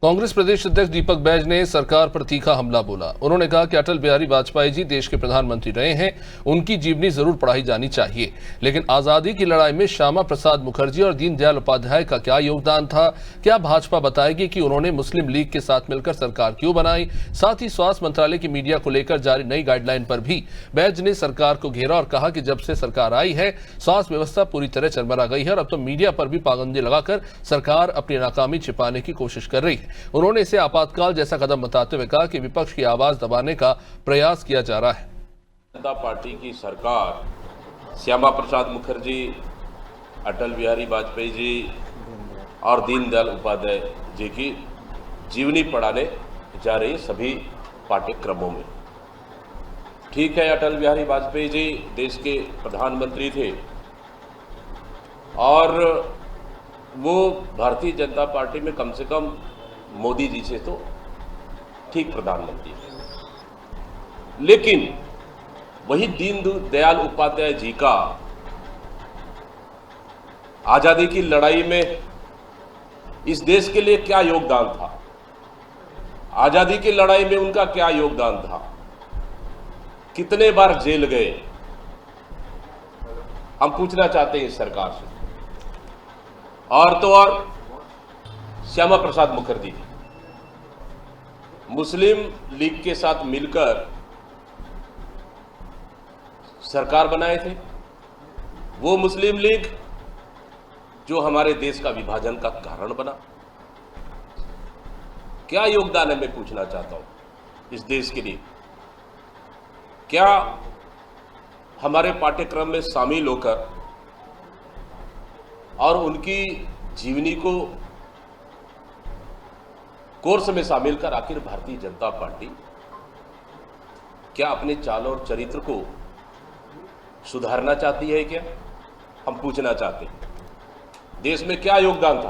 कांग्रेस प्रदेश अध्यक्ष दीपक बैज ने सरकार पर तीखा हमला बोला। उन्होंने कहा कि अटल बिहारी वाजपेयी जी देश के प्रधानमंत्री रहे हैं, उनकी जीवनी जरूर पढ़ाई जानी चाहिए, लेकिन आजादी की लड़ाई में श्यामा प्रसाद मुखर्जी और दीनदयाल उपाध्याय का क्या योगदान था? क्या भाजपा बताएगी कि उन्होंने मुस्लिम लीग के साथ मिलकर सरकार क्यों बनाई? साथ ही स्वास्थ्य मंत्रालय की मीडिया को लेकर जारी नई गाइडलाइन पर भी बैज ने सरकार को घेरा और कहा कि जब से सरकार आई है स्वास्थ्य व्यवस्था पूरी तरह चरमरा गई है और अब तो मीडिया पर भी पाबंदी लगाकर सरकार अपनी नाकामी छिपाने की कोशिश कर रही है। उन्होंने इसे आपातकाल जैसा कदम बताते हुए कहा कि विपक्ष की आवाज दबाने का प्रयास किया जा रहा है। जनता पार्टी की सरकार श्यामा प्रसाद मुखर्जी, अटल बिहारी वाजपेयी जी और दीनदयाल उपाध्याय जी की जीवनी पढ़ाने जा रही है सभी पाठ्यक्रमों में। ठीक है, अटल बिहारी वाजपेयी जी देश के प्रधानमंत्री थे और वो भारतीय जनता पार्टी में कम से कम मोदी जी से तो ठीक प्रधानमंत्री थे, लेकिन वही दीनदयाल उपाध्याय जी का आजादी की लड़ाई में इस देश के लिए क्या योगदान था, आजादी की लड़ाई में उनका क्या योगदान था, कितने बार जेल गए, हम पूछना चाहते हैं इस सरकार से। और तो और श्यामा प्रसाद मुखर्जी मुस्लिम लीग के साथ मिलकर सरकार बनाए थे। वो मुस्लिम लीग जो हमारे देश का विभाजन का कारण बना, क्या योगदान है मैं पूछना चाहता हूं इस देश के लिए। क्या हमारे पाठ्यक्रम में शामिल होकर और उनकी जीवनी को कोर्स में शामिल कर आखिर भारतीय जनता पार्टी क्या अपने चाल और चरित्र को सुधारना चाहती है? क्या हम पूछना चाहते हैं, देश में क्या योगदान था?